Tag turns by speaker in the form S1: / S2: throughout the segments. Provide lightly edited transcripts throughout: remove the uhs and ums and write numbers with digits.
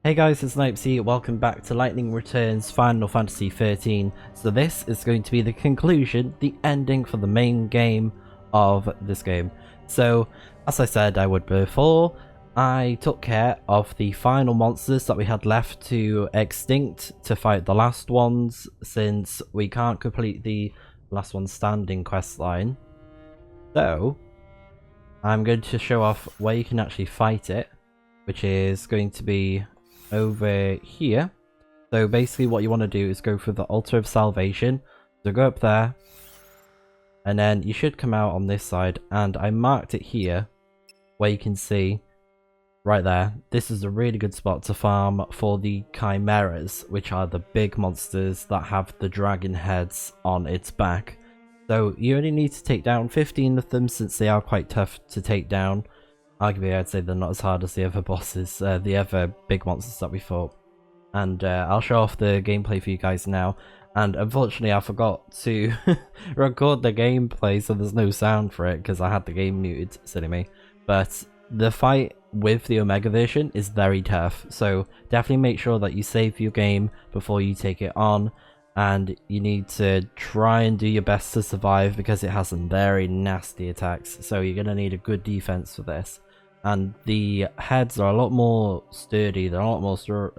S1: Hey guys, it's Snipezy. Welcome back to Lightning Returns Final Fantasy XIII. So this is going to be the conclusion, the ending for the main game of this game. So, as I said I would before, I took care of the final monsters that we had left to extinct to fight the last ones, since we can't complete the last one standing quest line. So, I'm going to show off where you can actually fight it, which is going to be over here. So basically what you want to do is go for the altar of salvation. So go up there, and then you should come out on this side, and I marked it here where you can see right there. This is a really good spot to farm for the chimeras, which are the big monsters that have the dragon heads on its back. So you only need to take down 15 of them, since they are quite tough to take down. Arguably, I'd say they're not as hard as the other bosses, the other big monsters that we fought. And I'll show off the gameplay for you guys now. And unfortunately, I forgot to record the gameplay, so there's no sound for it because I had the game muted, silly me. But the fight with the Omega version is very tough, so definitely make sure that you save your game before you take it on. And you need to try and do your best to survive because it has some very nasty attacks, so you're going to need a good defense for this. And the heads are a lot more sturdy, they're a lot more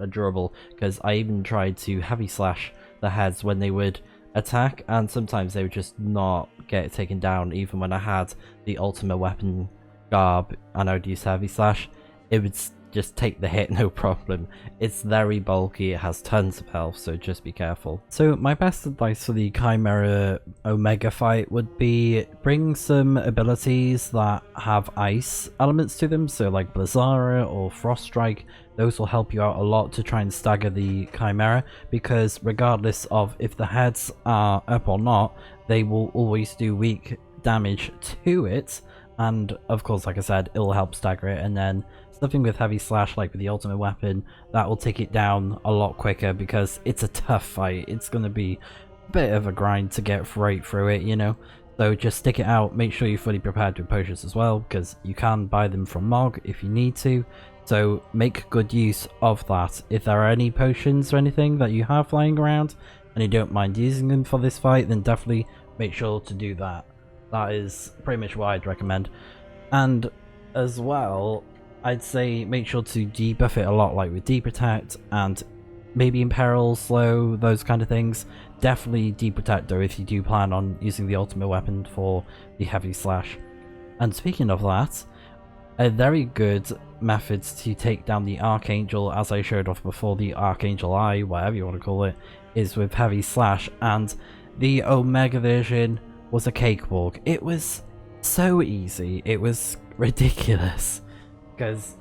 S1: durable, because I even tried to heavy slash the heads when they would attack, and sometimes they would just not get taken down. Even when I had the ultimate weapon garb and I would use heavy slash, it would just take the hit no problem. It's very bulky, it has tons of health, so just be careful. So my best advice for the Chimera Omega fight would be bring some abilities that have ice elements to them, so like Blizzara or Frost Strike. Those will help you out a lot to try and stagger the Chimera, because regardless of if the heads are up or not, they will always do weak damage to it. And of course, like I said, it will help stagger it. And then something with heavy slash, like with the ultimate weapon, that will take it down a lot quicker, because it's a tough fight. It's going to be a bit of a grind to get right through it, you know. So just stick it out. Make sure you're fully prepared with potions as well, because you can buy them from Mog if you need to. So make good use of that. If there are any potions or anything that you have lying around and you don't mind using them for this fight, then definitely make sure to do that. That is pretty much what I'd recommend. And as well, I'd say make sure to debuff it a lot, like with Deep Protect and maybe Imperil, Slow, those kind of things. Definitely Deep Protect though if you do plan on using the ultimate weapon for the heavy slash. And speaking of that, a very good method to take down the Archangel, as I showed off before, the Archangel Eye, whatever you want to call it, is with heavy slash. And the Omega version was a cakewalk. It was so easy, it was ridiculous, because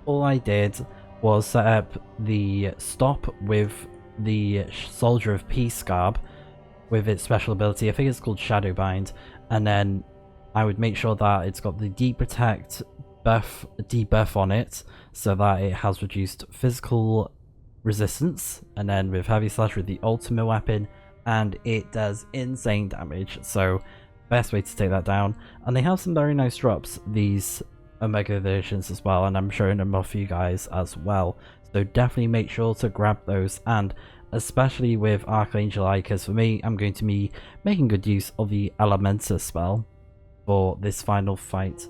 S1: all I did was set up the stop with the Soldier of Peace garb with its special ability. I think it's called Shadowbind, and then I would make sure that it's got the Deep Protect debuff on it, so that it has reduced physical resistance, and then with heavy slash with the ultimate weapon, and it does insane damage. So best way to take that down. And they have some very nice drops, these Omega versions as well, and I'm showing them off for you guys as well, so definitely make sure to grab those. And especially with Archangel Eye, because for me, I'm going to be making good use of the Elementa spell for this final fight.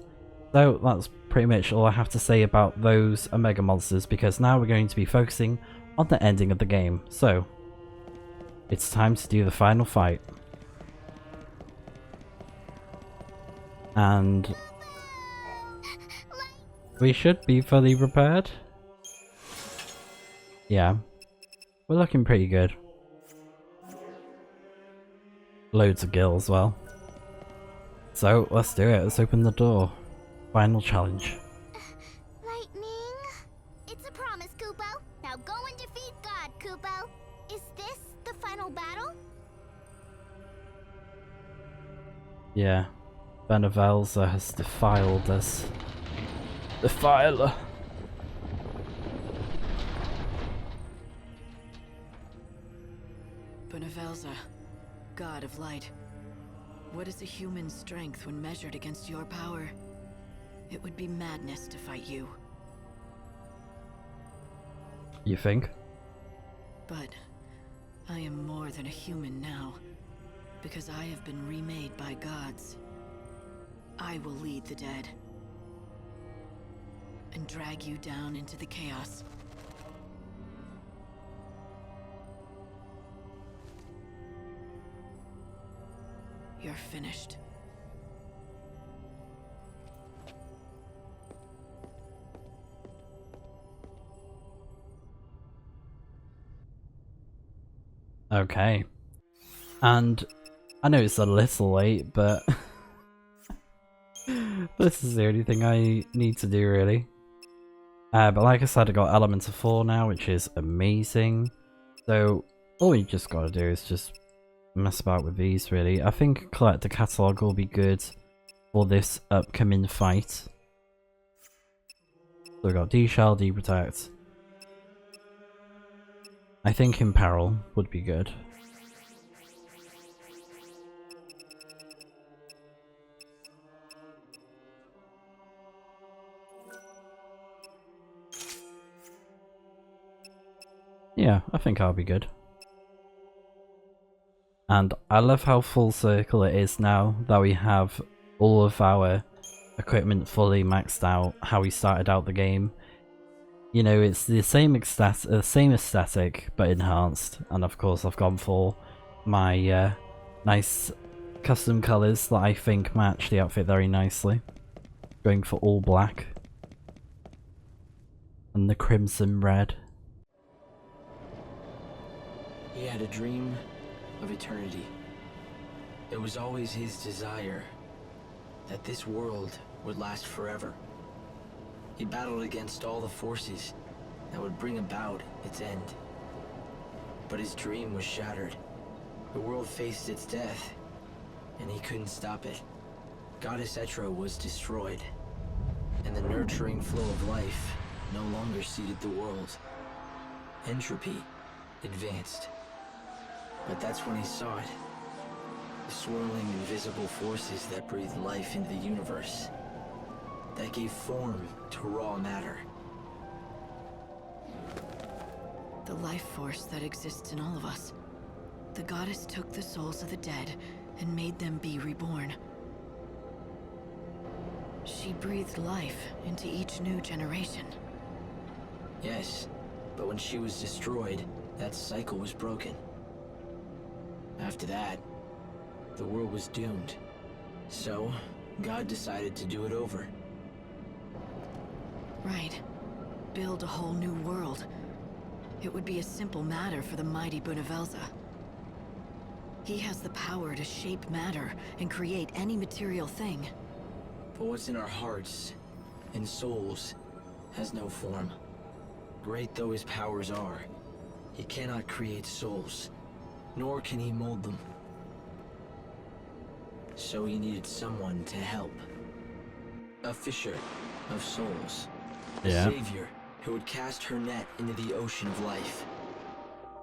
S1: So that's pretty much all I have to say about those Omega monsters, because now we're going to be focusing on the ending of the game. So it's time to do the final fight. And we should be fully prepared. Yeah, we're looking pretty good. Loads of gil as well. So let's do it. Let's open the door. Final challenge.
S2: Lightning? It's a promise, Kupo. Now go and defeat God, Kupo. Is this the final battle?
S1: Yeah. BHUNIVELZE has defiled us. Defiler.
S3: BHUNIVELZE, God of Light. What is a human's strength when measured against your power? It would be madness to fight you.
S1: You think?
S3: But I am more than a human now, because I have been remade by gods. I will lead the dead and drag you down into the chaos. You're finished.
S1: Okay. And I know it's a little late, but this is the only thing I need to do, really. But like I said, I got Elementor 4 now, which is amazing. So all you just gotta do is just mess about with these, really. I think Collector Catalogue will be good for this upcoming fight. So we got D-Shell, D-Protect. I think Imperil would be good. Yeah, I think I'll be good. And I love how full circle it is now that we have all of our equipment fully maxed out, how we started out the game. You know, it's the same aesthetic, but enhanced. And of course I've gone for my nice custom colours that I think match the outfit very nicely. Going for all black. And the crimson red.
S4: He had a dream of eternity. It was always his desire that this world would last forever. He battled against all the forces that would bring about its end. But his dream was shattered. The world faced its death, and he couldn't stop it. Goddess XIII was destroyed, and the nurturing flow of life no longer seeded the world. Entropy advanced. But that's when he saw it. The swirling invisible forces that breathed life into the universe. That gave form to raw matter.
S3: The life force that exists in all of us. The goddess took the souls of the dead and made them be reborn. She breathed life into each new generation.
S4: Yes, but when she was destroyed, that cycle was broken. After that, the world was doomed. So, God decided to do it over.
S3: Right. Build a whole new world. It would be a simple matter for the mighty BHUNIVELZE. He has the power to shape matter and create any material thing.
S4: But what's in our hearts and souls has no form. Great though his powers are, he cannot create souls, nor can he mold them. So he needed someone to help. A fisher of souls. A savior who would cast her net into the ocean of life.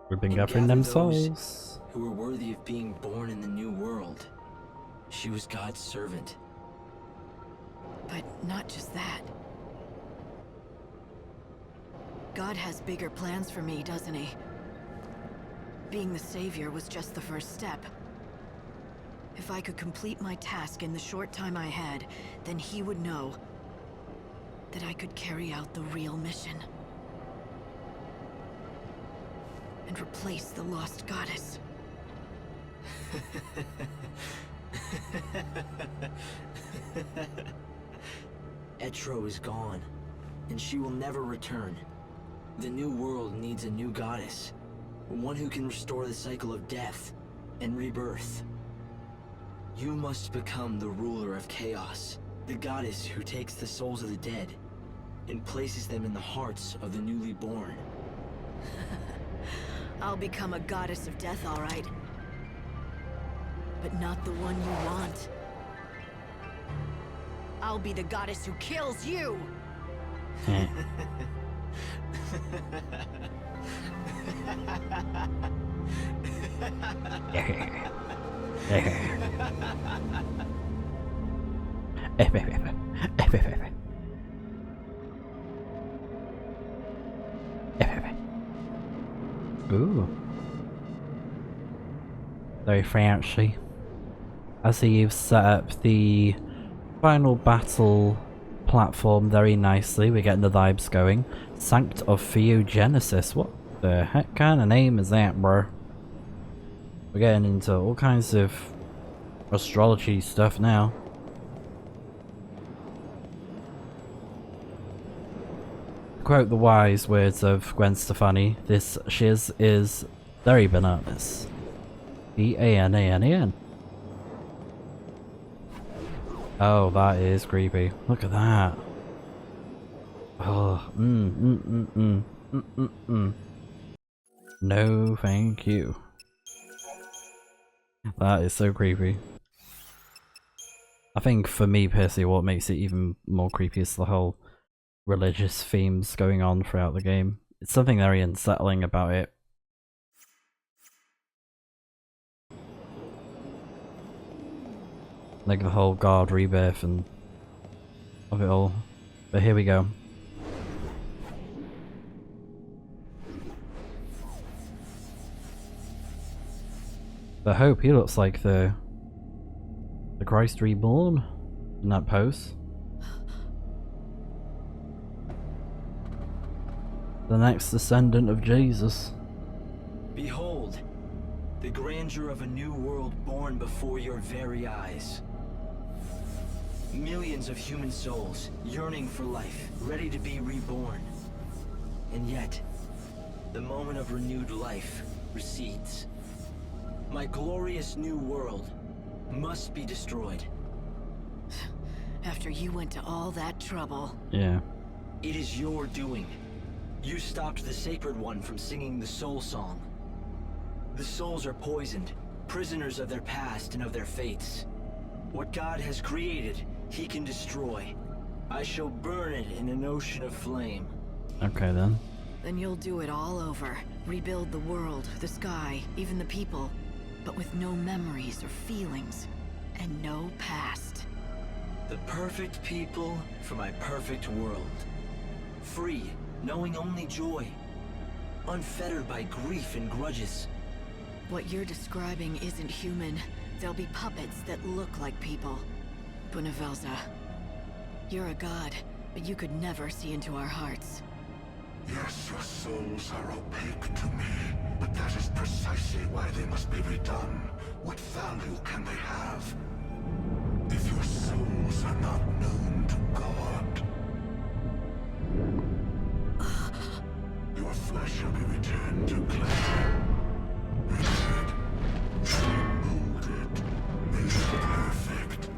S1: We've been gathering them souls.
S4: Who were worthy of being born in the new world. She was God's servant.
S3: But not just that. God has bigger plans for me, doesn't he? Being the savior was just the first step. If I could complete my task in the short time I had, then he would know that I could carry out the real mission. And replace the lost goddess.
S4: XIII is gone, and she will never return. The new world needs a new goddess. One who can restore the cycle of death and rebirth. You must become the ruler of chaos. The goddess who takes the souls of the dead and places them in the hearts of the newly born.
S3: I'll become a goddess of death, all right. But not the one you want. I'll be the goddess who kills you!
S1: Ooh. Very fancy. I see you've set up the final battle platform very nicely. We're getting the vibes going. Sanct of Theogenesis. What the heck kind of name is that, bro? We're getting into all kinds of astrology stuff now. Quote the wise words of Gwen Stefani, this shiz is very bananas. B-A-N-A-N-A-N. Oh, that is creepy. Look at that. Oh, No, thank you. That is so creepy. I think for me personally, what makes it even more creepy is the whole religious themes going on throughout the game. It's something very unsettling about it. Like the whole God rebirth and of it all. But here we go. The Hope, he looks like the Christ reborn in that pose. The next descendant of Jesus.
S4: Behold, the grandeur of a new world born before your very eyes. Millions of human souls yearning for life, ready to be reborn. And yet, the moment of renewed life recedes. My glorious new world must be destroyed.
S3: After you went to all that trouble.
S1: Yeah.
S4: It is your doing. You stopped the Sacred One from singing the Soul Song. The souls are poisoned, prisoners of their past and of their fates. What God has created, He can destroy. I shall burn it in an ocean of flame.
S1: Okay then.
S3: Then you'll do it all over. Rebuild the world, the sky, even the people. But with no memories or feelings. And no past.
S4: The perfect people for my perfect world. Free, knowing only joy. Unfettered by grief and grudges.
S3: What you're describing isn't human. They'll be puppets that look like people. BHUNIVELZE, you're a god, but you could never see into our hearts.
S5: Yes, your souls are opaque to me, but that is precisely why they must be redone. What value can they have? If your souls are not known to God, your flesh shall be returned to clay. Renewed, molded, made perfect.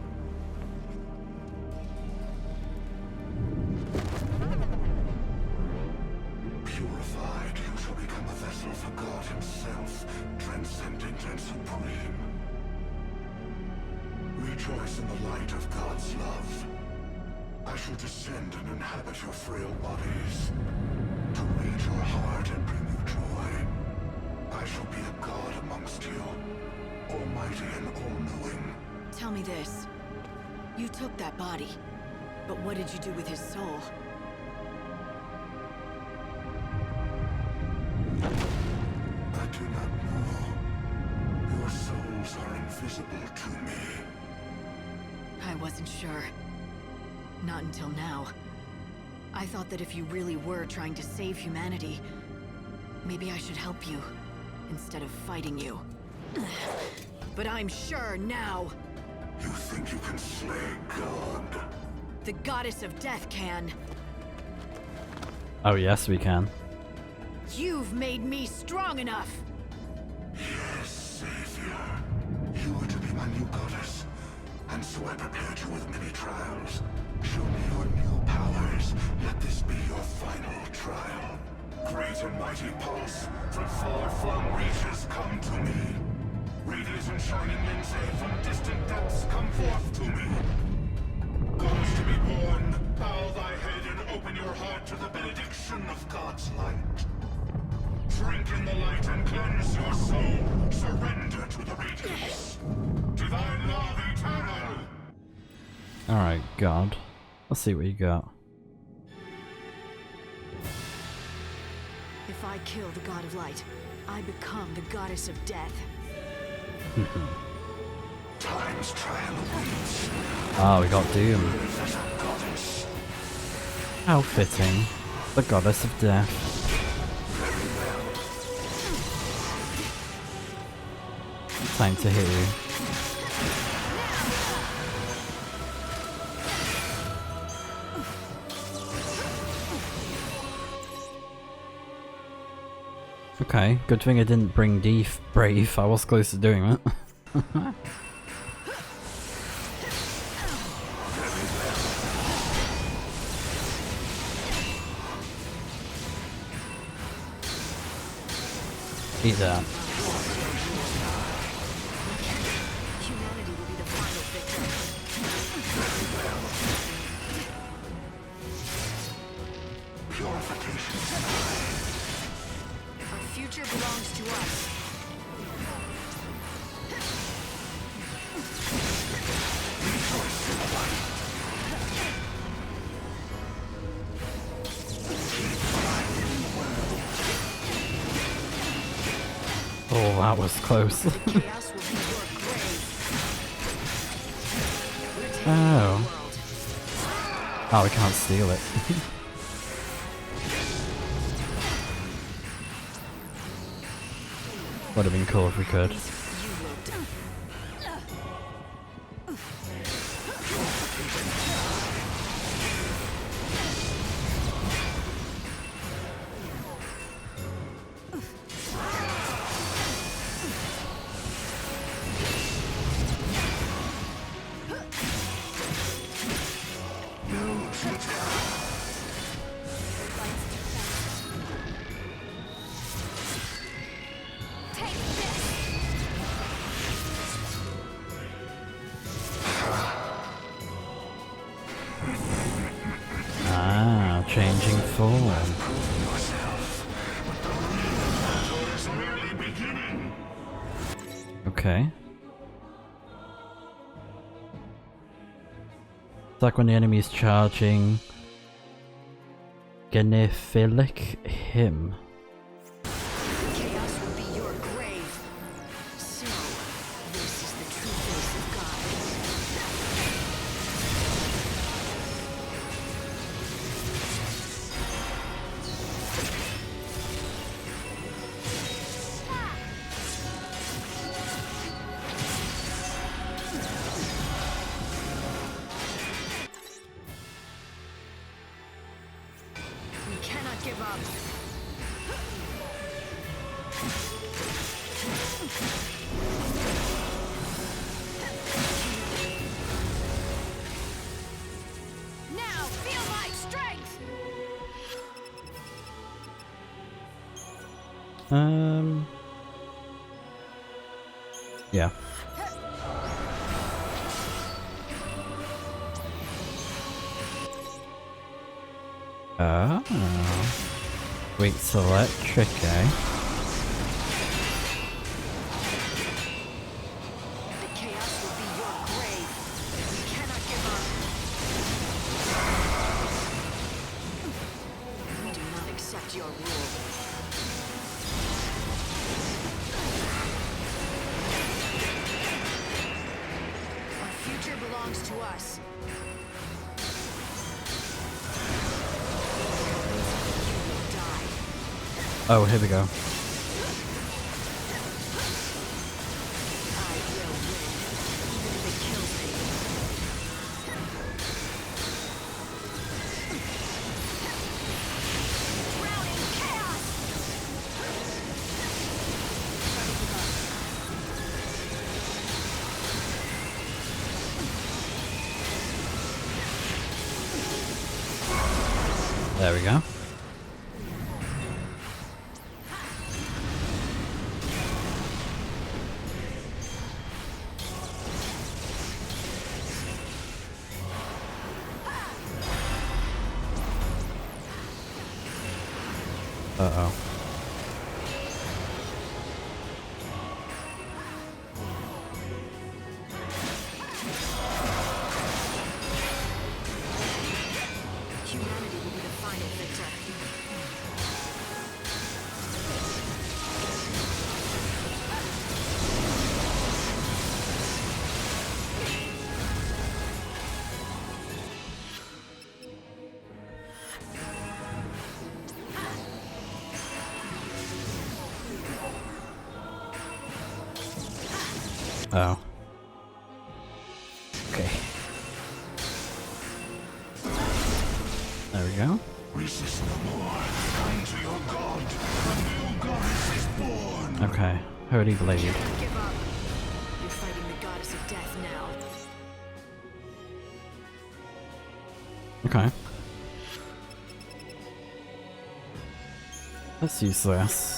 S5: Purified, you shall become a vessel for God Himself, transcendent and supreme. Rejoice in the light of God's love. I shall descend and inhabit your frail bodies, to read your heart and bring you joy. I shall be a god amongst you, almighty and all-knowing.
S3: Tell me this. You took that body, but what did you do with his soul?
S5: I do not know. Your souls are invisible to me.
S3: I wasn't sure. Not until now. I thought that if you really were trying to save humanity, maybe I should help you, instead of fighting you. But I'm sure now!
S5: You think you can slay God?
S3: The goddess of death can.
S1: Oh yes, we can.
S3: You've made me strong enough!
S5: Yes, Savior. You are to be my new goddess. And so I prepared you with many trials. Show me your new powers. Let this be your final trial. Great and mighty pulse, from far-flung reaches come to me. Radiant and shining lindsay from distant depths come forth to me. Goddess to be born, bow thy head and open your heart to the benediction of God's light. Drink in the light and cleanse your soul. Surrender to the radiance. Divine love eternal.
S1: Alright, God. Let's see what you got.
S3: If I kill the god of light, I become the goddess of death.
S5: Time's trial awaits.
S1: Ah, we got Doom.
S5: As a goddess.
S1: How fitting. The goddess of death.
S5: Very well.
S1: Time to hit you. Okay, good thing I didn't bring Brave. I was close to doing that. Eat that.
S3: Humanity will be the final victor.
S5: Purification.
S3: Our future belongs to us.
S5: Rejoice in the light.
S1: Oh, that was close.
S3: Chaos will be your grave. We're taking
S1: Oh.
S3: the world.
S1: Oh, we can't steal it. Would have been cool if we could.
S3: You will die.
S1: Ah, changing form. Okay. It's like when the enemy's charging. Genephilic him.
S3: Chaos will be your grave. So, this is the true face of God. We cannot give up. Now feel my strength.
S1: Yeah. Oh. Wait, electric, eh?
S3: The chaos will be your grave. We cannot give up. We do not accept your rule. Our future belongs to us. You will die.
S1: Oh, here we go.
S3: I will win, even if it kills me. Drowning chaos!
S1: There we go. Uh-oh.
S3: Humanity will be the final victor.
S1: Oh. Okay. There we go.
S5: Resist no more. Come to your god. A new goddess is born.
S1: Okay. Holy blade.
S3: Give up. You're fighting the goddess of death now.
S1: Okay. Let's use this.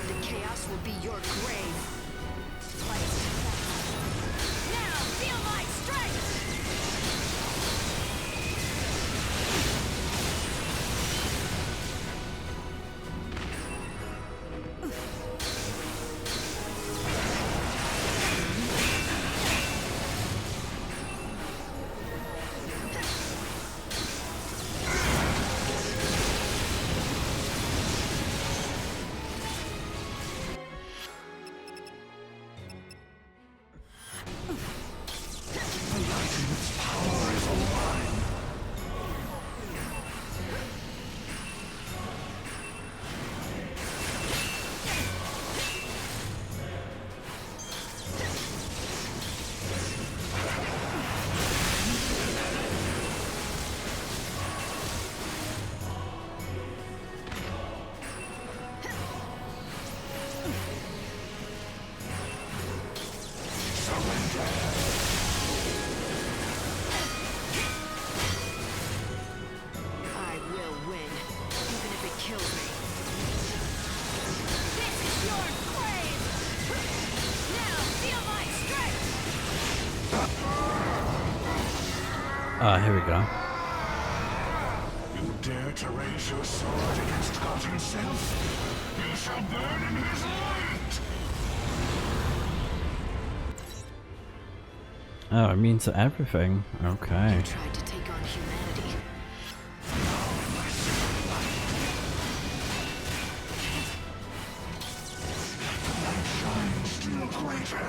S3: The chaos will be your grave.
S2: Now feel my strength!
S3: I will win, even if it kills me.
S2: This is your grave! Now feel my strength!
S1: Here we go.
S5: You dare to raise your sword against God himself? You shall burn in his light!
S1: Oh, it means everything. Okay.
S3: You tried to take on humanity.
S5: Shine still greater.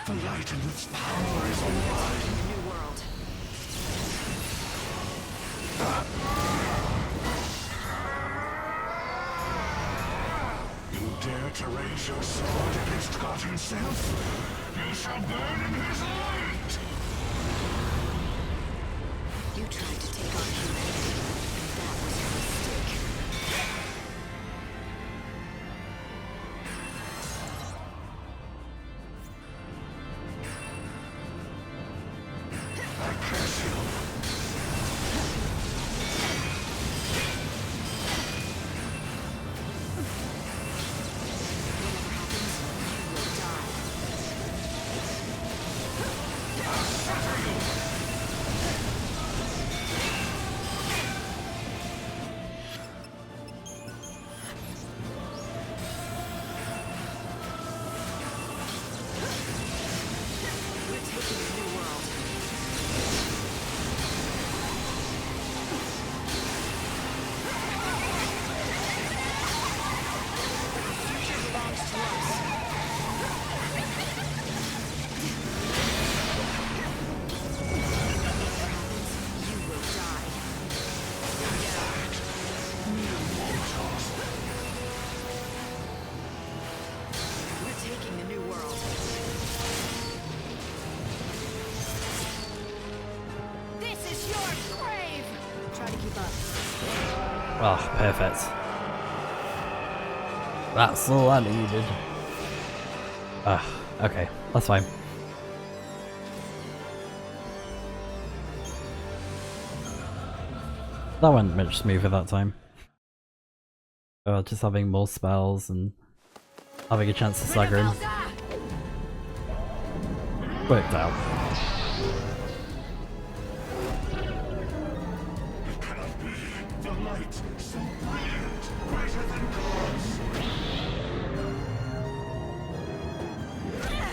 S5: The light and its power is alive.
S3: New world.
S5: You dare to raise your sword against God himself? You shall burn in his light!
S3: You tried to take on humanity, and that was your mistake.
S5: I curse you.
S3: Whatever happens, you will die.
S1: Oh, perfect. That's all I needed. Ah, okay, that's fine. That went much smoother that time. Just having more spells and having a chance to stagger him. Worked out.
S5: It cannot be. The light, so brilliant, greater than gods. A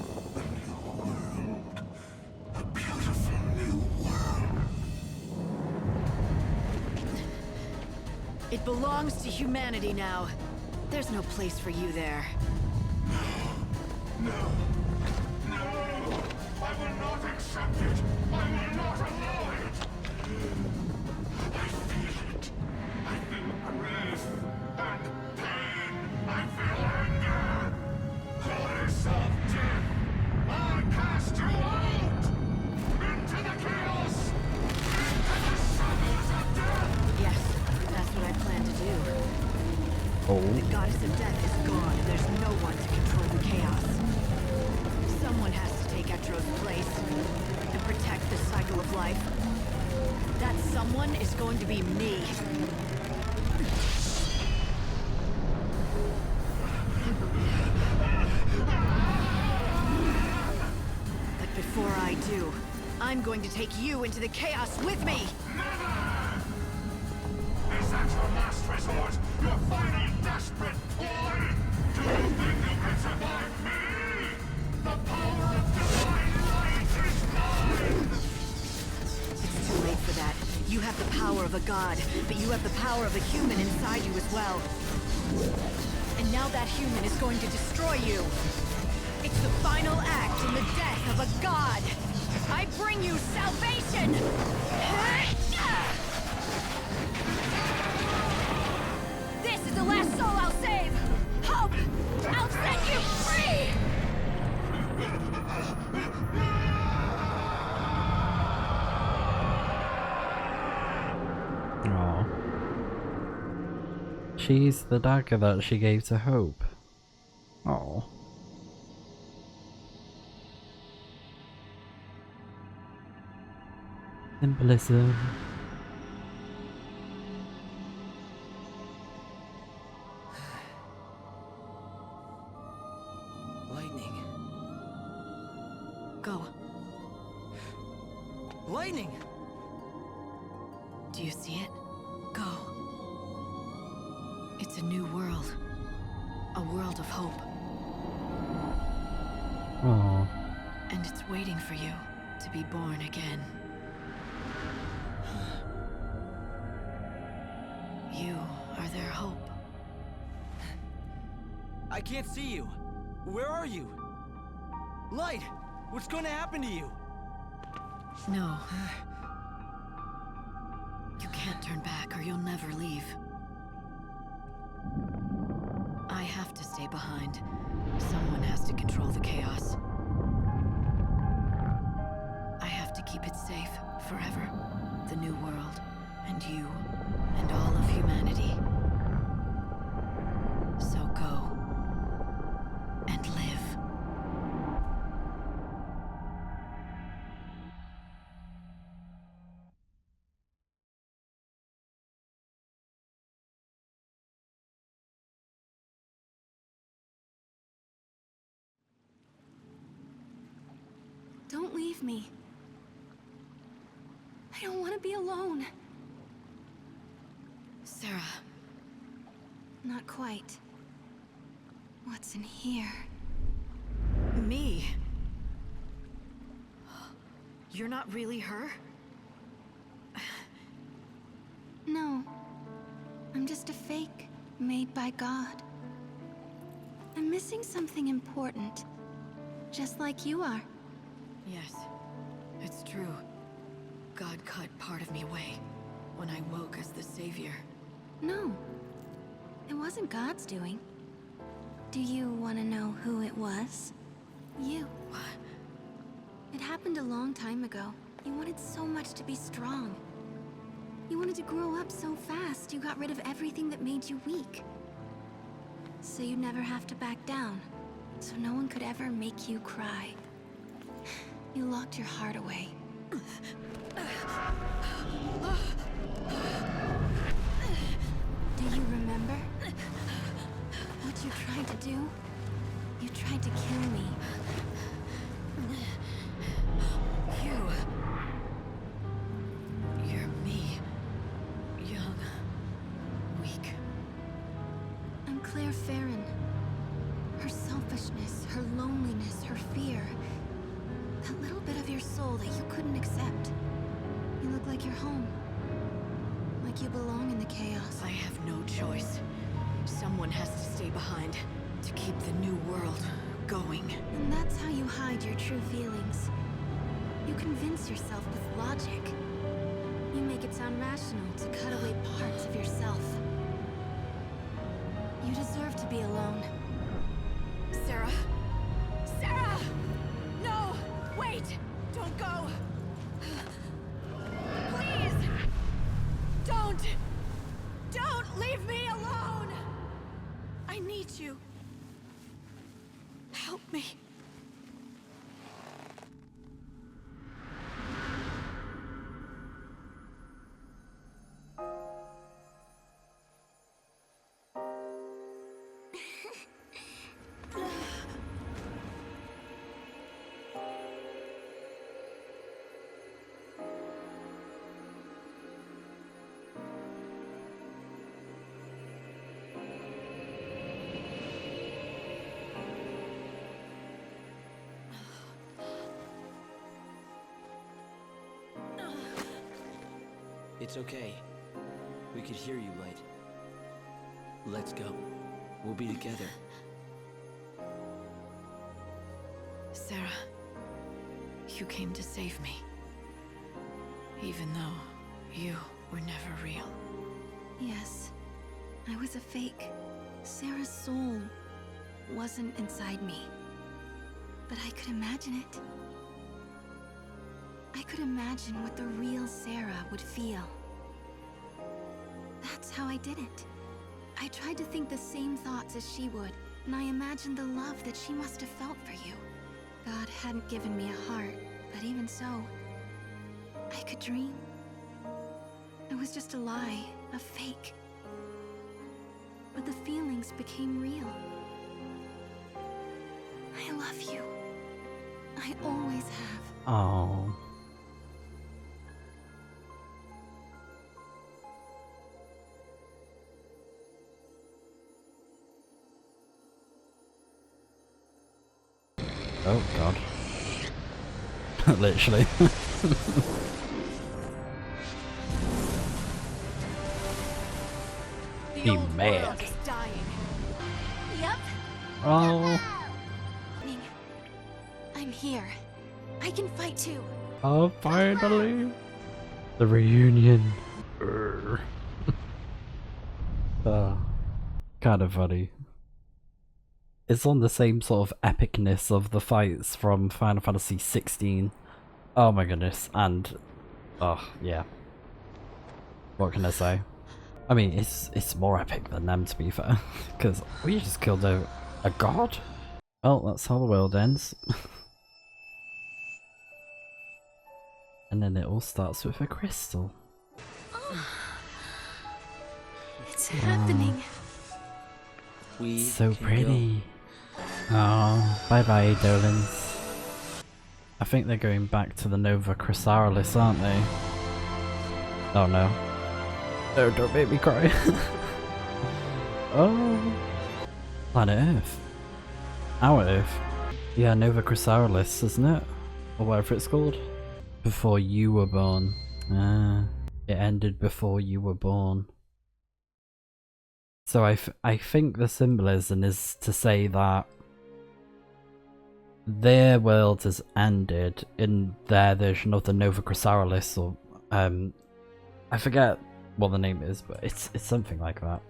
S5: new world. A beautiful new world.
S3: It belongs to humanity now. There's no place for you there.
S5: No. No! I will not accept it! I will not allow it! I feel it. I feel grief and pain. I feel anger. Goddess of death! I cast you out! Into the chaos! Into the shadows of death!
S3: Yes, that's what I plan to do.
S1: Oh.
S3: The goddess of death is gone, and there's no one to control the chaos. Someone has to take Etro's place and protect the cycle of life. That someone is going to be me. But before I do, I'm going to take you into the chaos with me!
S5: Is that your last resort? Your final desperate ploy? Do you think you can survive me? The power of divine light is mine!
S3: It's too late for that. You have the power of a god, but you have the power of a human inside you as well. And now that human is going to destroy you. It's the final act in the death of a god. I bring you salvation! This is the last soul I'll save! Hope! I'll set you free!
S1: Aww. She's the dagger that she gave to Hope. Oh. Symbolism.
S4: Lightning.
S3: Go.
S4: Lightning!
S3: Do you see it? Go. It's a new world. A world of hope.
S1: Oh.
S3: And it's waiting for you to be born again. You are their hope.
S4: I can't see you. Where are you? Light! What's going to happen to you?
S3: No. You can't turn back or you'll never leave. I have to stay behind. Someone has to control the chaos. I have to keep it safe forever. The new world, and you, and all of humanity. So go, and live.
S2: Don't leave me. I don't want to be alone.
S3: Sarah.
S2: Not quite. What's in here?
S3: Me? You're not really her?
S2: No. I'm just a fake made by God. I'm missing something important. Just like you are.
S3: Yes, it's true. God cut part of me away when I woke as the savior.
S2: No. It wasn't God's doing. Do you want to know who it was? You.
S3: What?
S2: It happened a long time ago, You wanted so much to be strong. You wanted to grow up so fast, you got rid of everything that made you weak. So you'd never have to back down. So no one could ever make you cry. You locked your heart away. Do you remember what you tried to do? You tried to kill me.
S3: You're me. Young. Weak.
S2: I'm Claire Farron. Her selfishness, her loneliness, her fear. That little bit of your soul that you couldn't accept. You look like you're home. Like you belong in the chaos.
S3: I have no choice. Someone has to stay behind to keep the new world going.
S2: And that's how you hide your true feelings. You convince yourself with logic. You make it sound rational to cut away parts of yourself. You deserve to be alone.
S3: Sarah! Sarah! No! Wait! Don't go! Please! Don't leave me alone! I need you. Help me.
S4: It's okay. We could hear you, Light. Let's go. We'll be together.
S3: Sarah, you came to save me. Even though you were never real.
S2: Yes, I was a fake. Sarah's soul wasn't inside me. But I could imagine it. I could imagine what the real Sarah would feel. That's how I did it. I tried to think the same thoughts as she would, and I imagined the love that she must have felt for you. God hadn't given me a heart, but even so, I could dream. It was just a lie, a fake. But the feelings became real. I love you. I always have.
S1: Oh. Oh god. Literally. Be mad.
S2: Yep.
S1: Oh.
S2: I'm here. I can fight too.
S1: Oh, finally. The reunion. Kind of funny. It's on the same sort of epicness of the fights from Final Fantasy XVI. Oh my goodness, and oh yeah. What can I say? I mean, it's more epic than them, to be fair, because we just killed a god. Well, that's how the world ends. And then it all starts with a crystal.
S2: It's happening.
S4: We
S1: So
S4: can
S1: pretty. Oh, bye bye, Dolans. I think they're going back to the Nova Chrysalis, aren't they? Oh no. No, don't make me cry. Oh. Planet Earth. Our Earth. Yeah, Nova Chrysalis, isn't it? Or whatever it's called. Before you were born. Ah. It ended before you were born. So I think the symbolism is to say that their world has ended in their version of the Nova Chrysalis, or I forget what the name is, but it's something like that.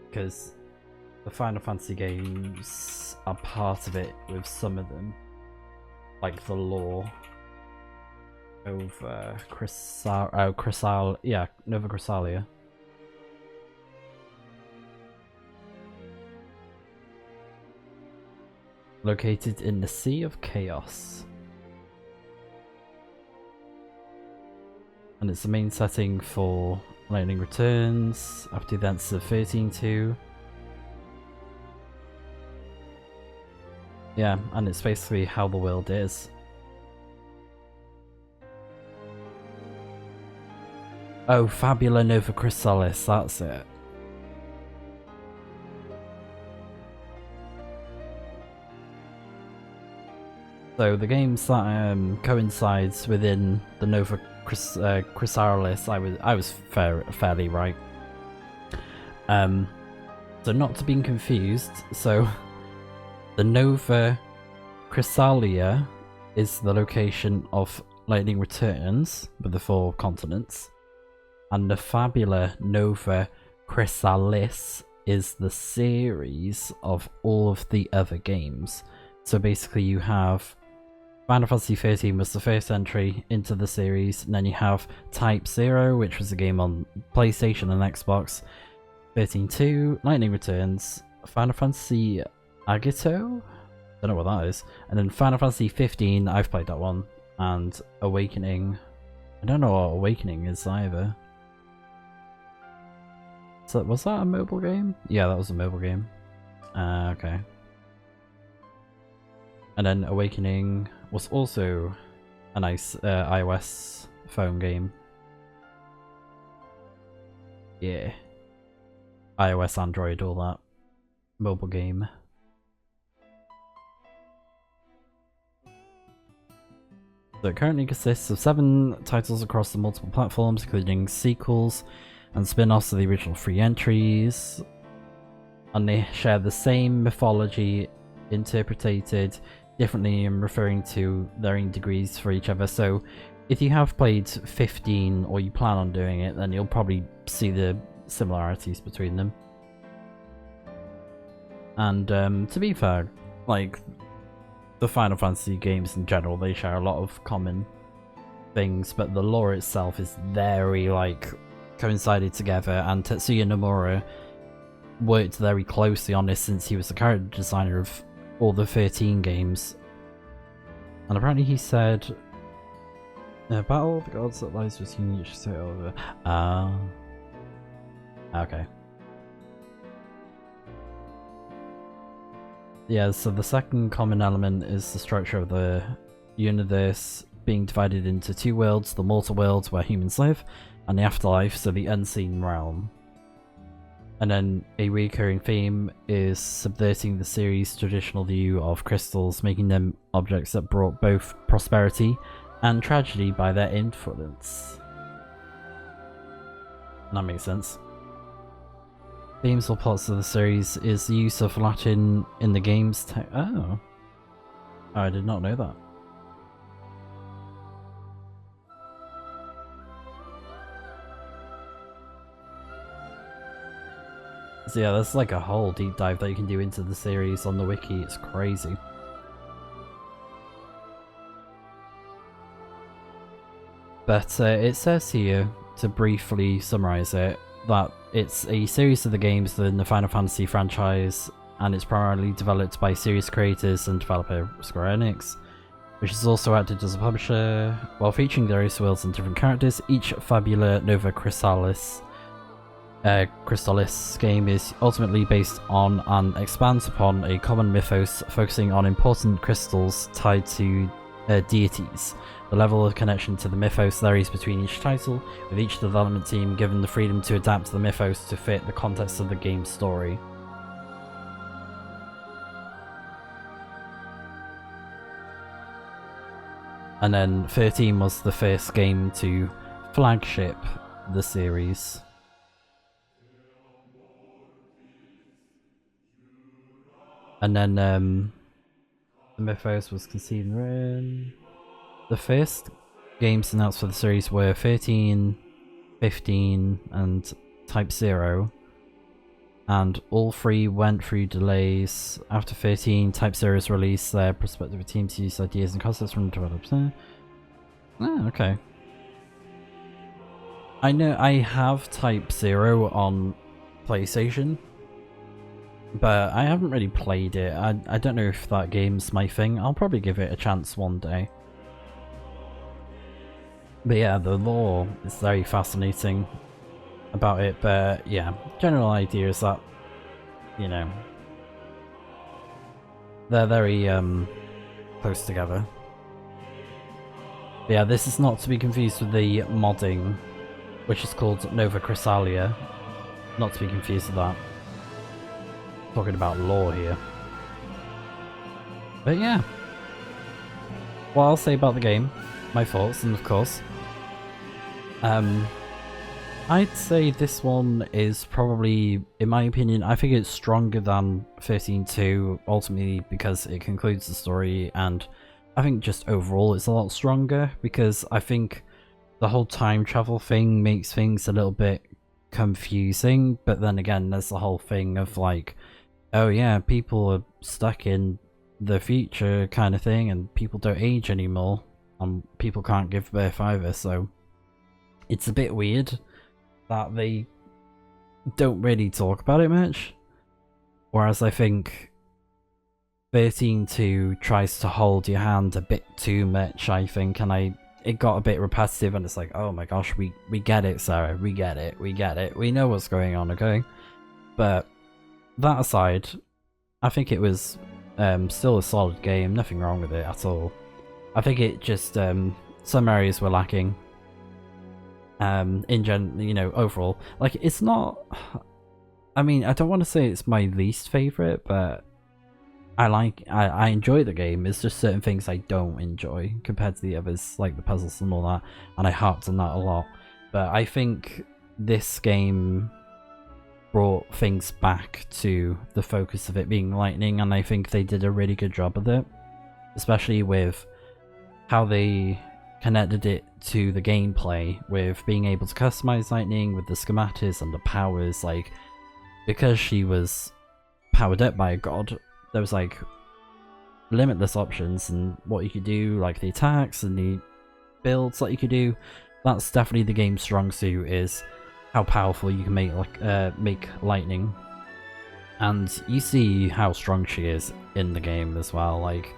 S1: Because the Final Fantasy games are part of it with some of them. like the lore over Nova Chrysalia. Located in the Sea of Chaos. And it's the main setting for Lightning Returns after the events of 13-2. Yeah, and it's basically how the world is. Oh, Fabula Nova Chrysalis, that's it. So the games that coincides within the Nova Chrysalis, I was fairly right. So not to be confused, so the Nova Chrysalia is the location of Lightning Returns with the 4 continents, and the Fabula Nova Chrysalis is the series of all of the other games. So basically you have Final Fantasy XIII was the first entry into the series, and then you have Type 0, which was a game on PlayStation and Xbox, 13-2, Lightning Returns, Final Fantasy Agito? Don't know what that is. And then Final Fantasy 15, I've played that one, and Awakening. I don't know what Awakening is either. So was that a mobile game? Yeah, that was a mobile game. Okay. And then Awakening was also a nice iOS phone game. Yeah. iOS, Android, all that. Mobile game. So it currently consists of 7 titles across the multiple platforms, including sequels and spin-offs of the original 3 entries. And they share the same mythology, interpreted differently and referring to varying degrees for each other. So if you have played 15 or you plan on doing it, then you'll probably see the similarities between them. And to be fair, like the Final Fantasy games in general, they share a lot of common things, but the lore itself is very like coincided together, and Tetsuya Nomura worked very closely on this since he was the character designer of all the 13 games. And apparently he said, Battle of the Gods that lies between each state over. Okay. Yeah, so the second common element is the structure of the universe being divided into 2 worlds, the mortal world where humans live, and the afterlife, so the unseen realm. And then a recurring theme is subverting the series' traditional view of crystals, making them objects that brought both prosperity and tragedy by their influence. That makes sense. Themes or plots of the series is the use of Latin in the game's Oh, I did not know that. So yeah, there's like a whole deep dive that you can do into the series on the wiki. It's crazy. But it says here, to briefly summarize it, that it's a series of the games within the Final Fantasy franchise, and it's primarily developed by series creators and developer Square Enix, which has also acted as a publisher, while featuring various worlds and different characters. Each Fabula Nova Chrysalis game is ultimately based on and expands upon a common mythos, focusing on important crystals tied to deities. The level of connection to the mythos varies between each title, with each development team given the freedom to adapt the mythos to fit the context of the game's story. And then 13 was the first game to flagship the series. And then the mythos was conceived in... The first games announced for the series were 13, 15, and Type 0. and all three went through delays. After 13, Type 0's release, their prospective teams use ideas and concepts from developers. Ah, okay. I know I have Type 0 on PlayStation, but I haven't really played it. I don't know if that game's my thing. I'll probably give it a chance one day. But yeah, the lore is very fascinating about it, but yeah, general idea is that, you know, they're very close together. But yeah, this is not to be confused with the modding, which is called Nova Chrysalia. Not to be confused with that. Talking about lore here. But yeah, what I'll say about the game, my thoughts, and of course, I'd say this one is probably, in my opinion, I think it's stronger than 13-2, ultimately because it concludes the story, and I think just overall it's a lot stronger, because I think the whole time travel thing makes things a little bit confusing, but then again there's the whole thing of like, oh yeah, people are stuck in the future kind of thing, and people don't age anymore, and people can't give birth either, so it's a bit weird that they don't really talk about it much. Whereas I think 13-2 tries to hold your hand a bit too much, I think, and it got a bit repetitive, and it's like, oh my gosh, we get it, Sarah, we get it, we know what's going on, okay? But that aside, I think it was still a solid game, nothing wrong with it at all. I think it just, some areas were lacking. You know, overall, like, it's not, I mean, I don't want to say it's my least favorite, but I enjoy the game. It's just certain things I don't enjoy compared to the others, like the puzzles and all that, and I harped on that a lot. But I think this game brought things back to the focus of it being lightning, and I think they did a really good job of it, especially with how they connected it to the gameplay, with being able to customize lightning with the schematics and the powers. Like, because she was powered up by a god, there was like limitless options and what you could do, like the attacks and the builds that you could do. That's definitely the game's strong suit, is how powerful you can make lightning, and you see how strong she is in the game as well. Like,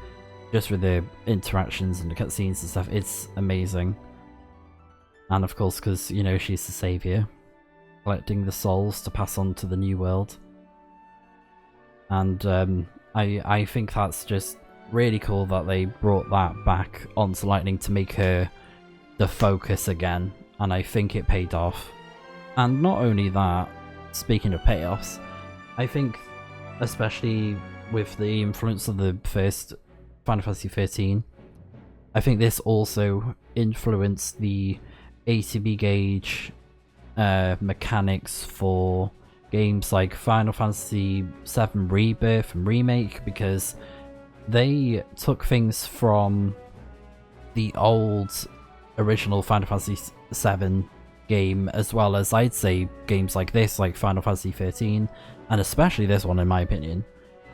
S1: just with the interactions and the cutscenes and stuff, it's amazing. And of course, because, you know, she's the savior, collecting the souls to pass on to the new world. And I think that's just really cool that they brought that back onto lightning to make her the focus again, and I think it paid off. And not only that, speaking of payoffs, I think especially with the influence of the first Final Fantasy XIII, I think this also influenced the ATB gauge mechanics for games like Final Fantasy VII Rebirth and Remake, because they took things from the old original Final Fantasy VII game, as well as, I'd say, games like this, like Final Fantasy XIII, and especially this one in my opinion,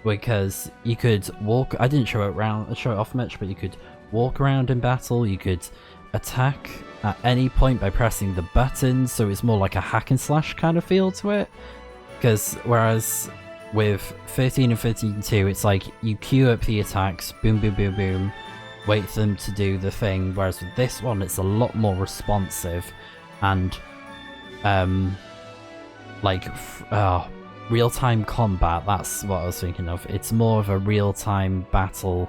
S1: because you could walk, I didn't show it off much, but you could walk around in battle, you could attack at any point by pressing the buttons, so it's more like a hack and slash kind of feel to it. Because whereas with 13 and 13-2, it's like you queue up the attacks, boom boom boom boom, wait for them to do the thing, whereas with this one it's a lot more responsive, and real-time combat, that's what I was thinking of. It's more of a real-time battle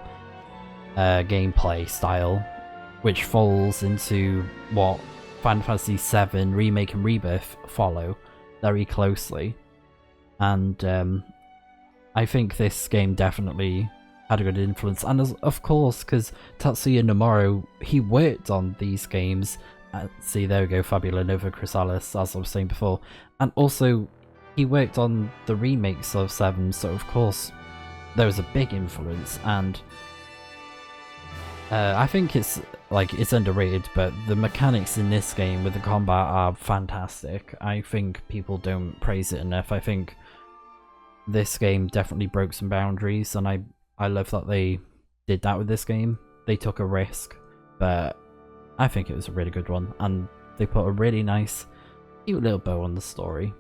S1: gameplay style, which falls into what Final Fantasy VII Remake and Rebirth follow very closely. And I think this game definitely had a good influence, and of course, because Tatsuya Nomura, he worked on these games. See, there we go, Fabula Nova Chrysalis, as I was saying before, and also he worked on the remakes of 7, so of course there was a big influence. And I think it's underrated, but the mechanics in this game with the combat are fantastic. I think people don't praise it enough. I think this game definitely broke some boundaries, and I love that they did that with this game. They took a risk, but I think it was a really good one, and they put a really nice, cute little bow on the story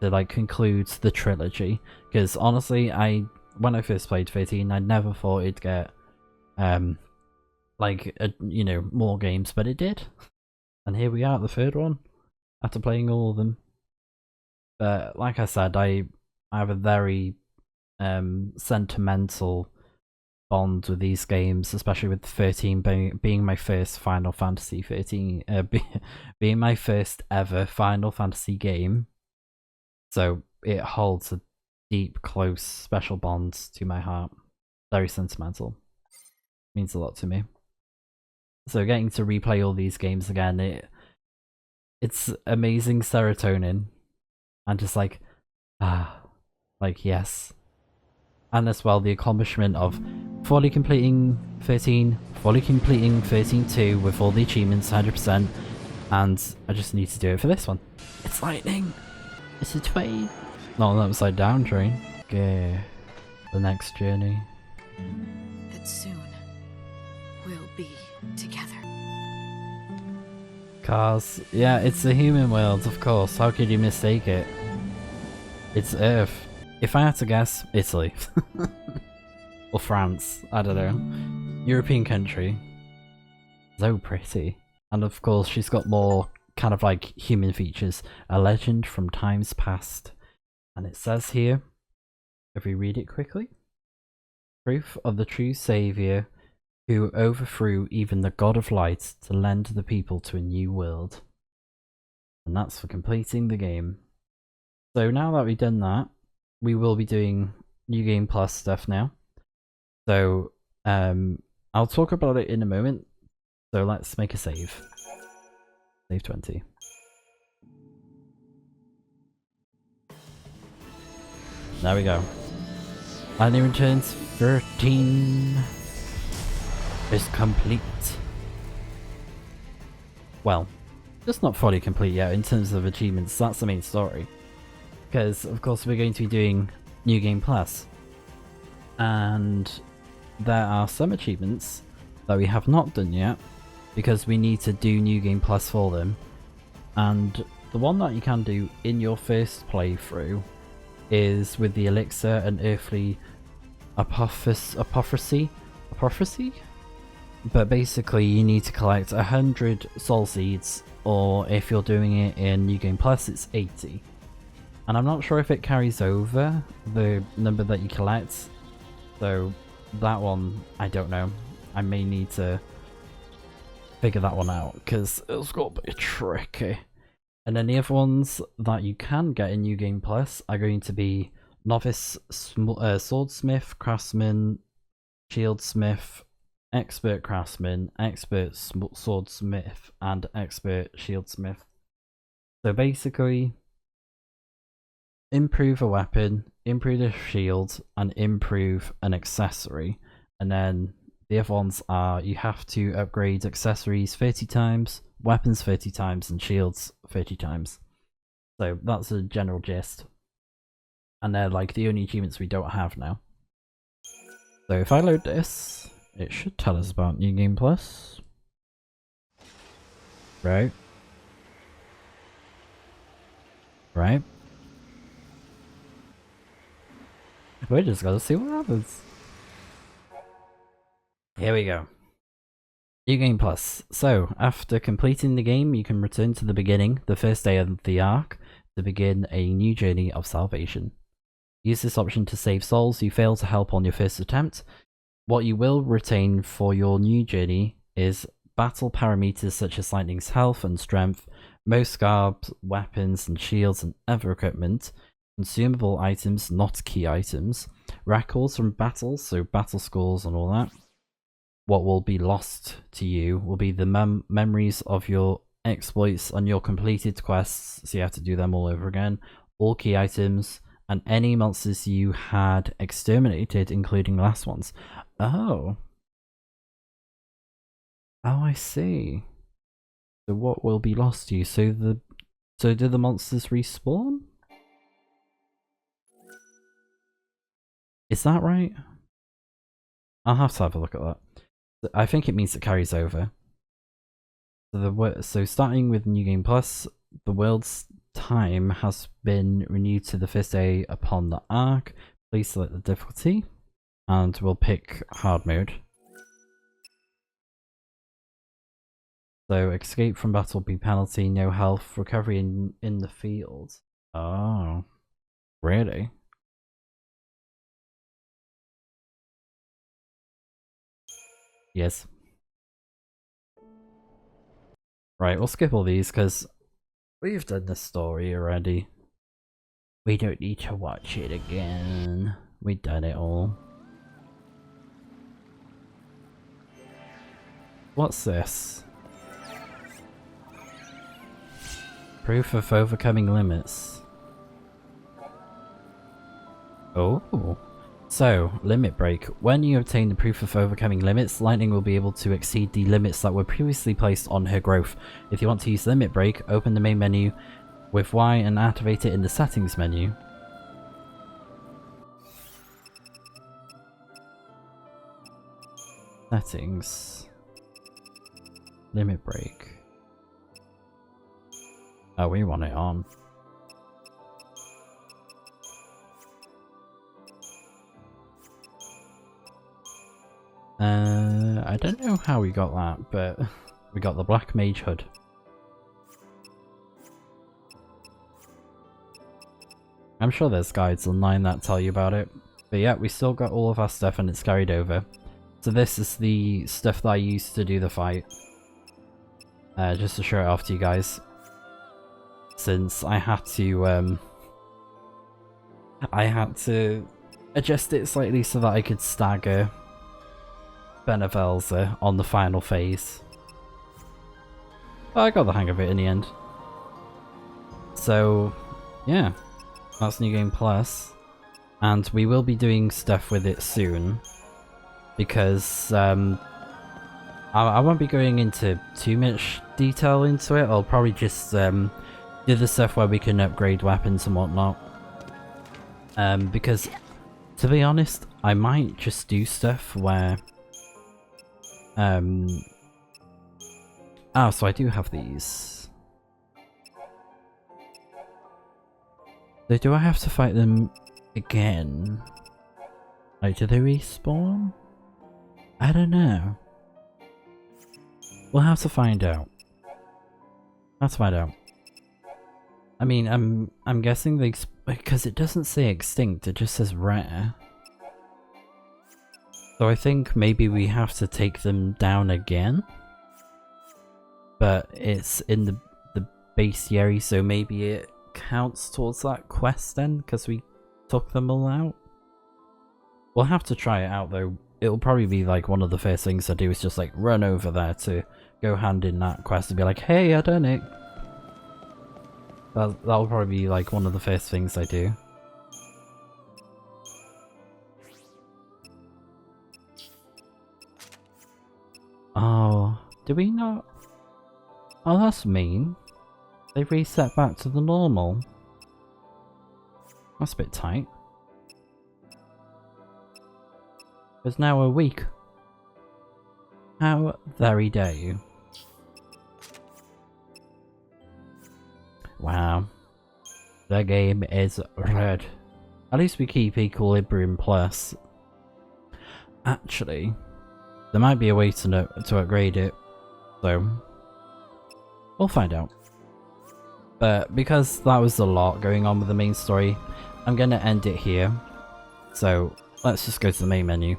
S1: to like conclude the trilogy. Because honestly, when I first played 13, I never thought it'd get you know, more games, but it did, and here we are at the third one after playing all of them. But like I said, I have a very sentimental bond with these games, especially with 13 being my first Final Fantasy 13, being my first ever Final Fantasy game. So it holds a deep, close, special bond to my heart. Very sentimental. Means a lot to me. So getting to replay all these games again, it's amazing serotonin. And just like, yes. And as well, the accomplishment of fully completing 13, fully completing 13-2 with all the achievements 100%, and I just need to do it for this one. It's lightning! It's a train! Not an upside down train. Okay, the next journey.
S3: That soon we'll be together.
S1: Cars. Yeah, it's a human world, of course. How could you mistake it? It's Earth. If I had to guess, Italy. Or France, I don't know. European country. So pretty. And of course she's got more kind of like human features. A legend from times past. And it says here, if we read it quickly, proof of the true saviour who overthrew even the god of light to lend the people to a new world. And that's for completing the game. So now that we've done that, we will be doing New Game Plus stuff now. So I'll talk about it in a moment. So let's make a save. Save 20. There we go. Lightning Returns 13 is complete. Well, just not fully complete yet in terms of achievements. That's the main story. Because of course we're going to be doing New Game Plus, and there are some achievements that we have not done yet because we need to do New Game Plus for them. And the one that you can do in your first playthrough is with the elixir and earthly apophrosy. But basically you need to collect 100 soul seeds, or if you're doing it in New Game Plus it's 80. And I'm not sure if it carries over the number that you collect, so that one, I don't know. I may need to figure that one out, because it's got a bit tricky. And then the other ones that you can get in New Game Plus are going to be Novice Swordsmith, Craftsman, Shieldsmith, Expert Craftsman, Expert Swordsmith, and Expert Shieldsmith. So basically, improve a weapon, improve a shield, and improve an accessory. And then the other ones are you have to upgrade accessories 30 times, weapons 30 times, and shields 30 times. So that's a general gist. And they're like the only achievements we don't have now. So if I load this, it should tell us about New Game Plus. Right. Right. We're just gonna see what happens. Here we go. New Game Plus. So, after completing the game, you can return to the beginning, the first day of the arc, to begin a new journey of salvation. Use this option to save souls you failed to help on your first attempt. What you will retain for your new journey is battle parameters such as Lightning's health and strength, most scarves, weapons and shields and other equipment, consumable items, not key items, records from battles, so battle scores and all that. What will be lost to you will be the memories of your exploits and your completed quests, so you have to do them all over again, all key items, and any monsters you had exterminated, including last ones. Oh. Oh, I see. So what will be lost to you? So do the monsters respawn? Is that right? I'll have to have a look at that. I think it means it carries over. So starting with New Game Plus, the world's time has been renewed to the first day upon the arc. Please select the difficulty, and we'll pick hard mode. So escape from battle be penalty, no health, recovery in the field. Oh, really? Yes. Right, we'll skip all these because we've done this story already. We don't need to watch it again. We've done it all. What's this? Proof of overcoming limits. Oh. So, limit break. When you obtain the proof of overcoming limits, Lightning will be able to exceed the limits that were previously placed on her growth. If you want to use limit break, open the main menu with Y and activate it in the settings menu. Settings. Limit break. Oh, we want it on. I don't know how we got that, but we got the Black Mage Hood. I'm sure there's guides online that tell you about it. But yeah, we still got all of our stuff and it's carried over. So this is the stuff that I used to do the fight. Just to show it off to you guys. Since I had to adjust it slightly so that I could stagger BHUNIVELZE on the final phase. But I got the hang of it in the end. So yeah, that's New Game Plus. And we will be doing stuff with it soon. Because I won't be going into too much detail into it. I'll probably just do the stuff where we can upgrade weapons and whatnot. Because to be honest, I might just do stuff where so I do have these. So do I have to fight them again? Like, do they respawn? I don't know. We'll have to find out. Let's find out. I mean, I'm guessing they, because it doesn't say extinct, it just says rare. So I think maybe we have to take them down again. But it's in the bestiary, so maybe it counts towards that quest then, because we took them all out. We'll have to try it out though. It'll probably be like one of the first things I do is just like run over there to go hand in that quest and be like, hey, I done it. That'll probably be like one of the first things I do. Oh, do we not? Oh, that's mean. They reset back to the normal. That's a bit tight. It's now a week. How very dare you? Wow. The game is red. At least we keep Equilibrium Plus. Actually, there might be a way to upgrade it, so we'll find out. But because that was a lot going on with the main story, I'm going to end it here. So let's just go to the main menu.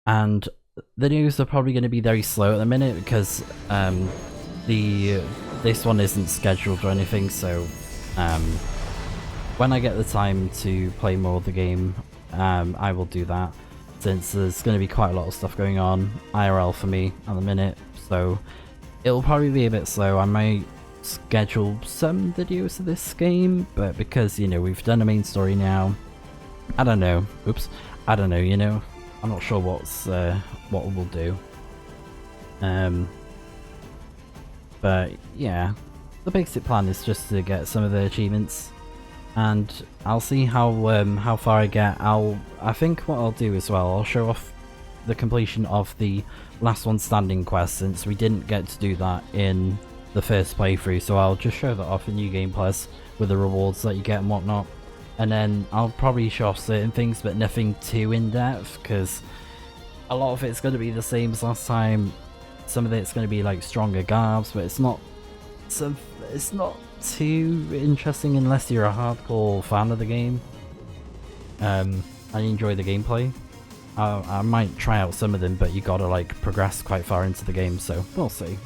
S1: And the news are probably going to be very slow at the minute because this one isn't scheduled or anything, so when I get the time to play more of the game, I will do that, since there's going to be quite a lot of stuff going on IRL for me at the minute, so it'll probably be a bit slow. I might schedule some videos of this game, but because, you know, we've done a main story now, I don't know, I don't know, you know, I'm not sure what we'll do. But yeah, the basic plan is just to get some of the achievements, and I'll see how far I get. I think what I'll do as well, I'll show off the completion of the last one standing quest, since we didn't get to do that in the first playthrough, so I'll just show that off in New Game Plus with the rewards that you get and whatnot. And then I'll probably show off certain things, but nothing too in-depth, because a lot of it's going to be the same as last time. Some of it's going to be like stronger guards, but it's not too interesting unless you're a hardcore fan of the game. I enjoy the gameplay. I might try out some of them, but you gotta like progress quite far into the game, so we'll see.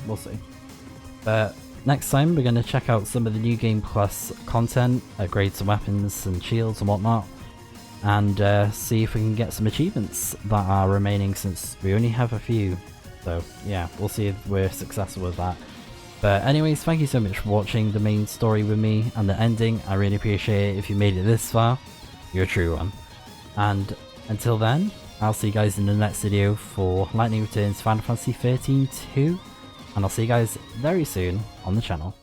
S1: But next time we're gonna check out some of the New Game Plus content, upgrades to weapons and shields and whatnot, and see if we can get some achievements that are remaining, since we only have a few. So yeah, we'll see if we're successful with that. But anyways, thank you so much for watching the main story with me and the ending. I really appreciate it. If you made it this far, you're a true one. And until then, I'll see you guys in the next video for Lightning Returns Final Fantasy XIII 2, and I'll see you guys very soon on the channel.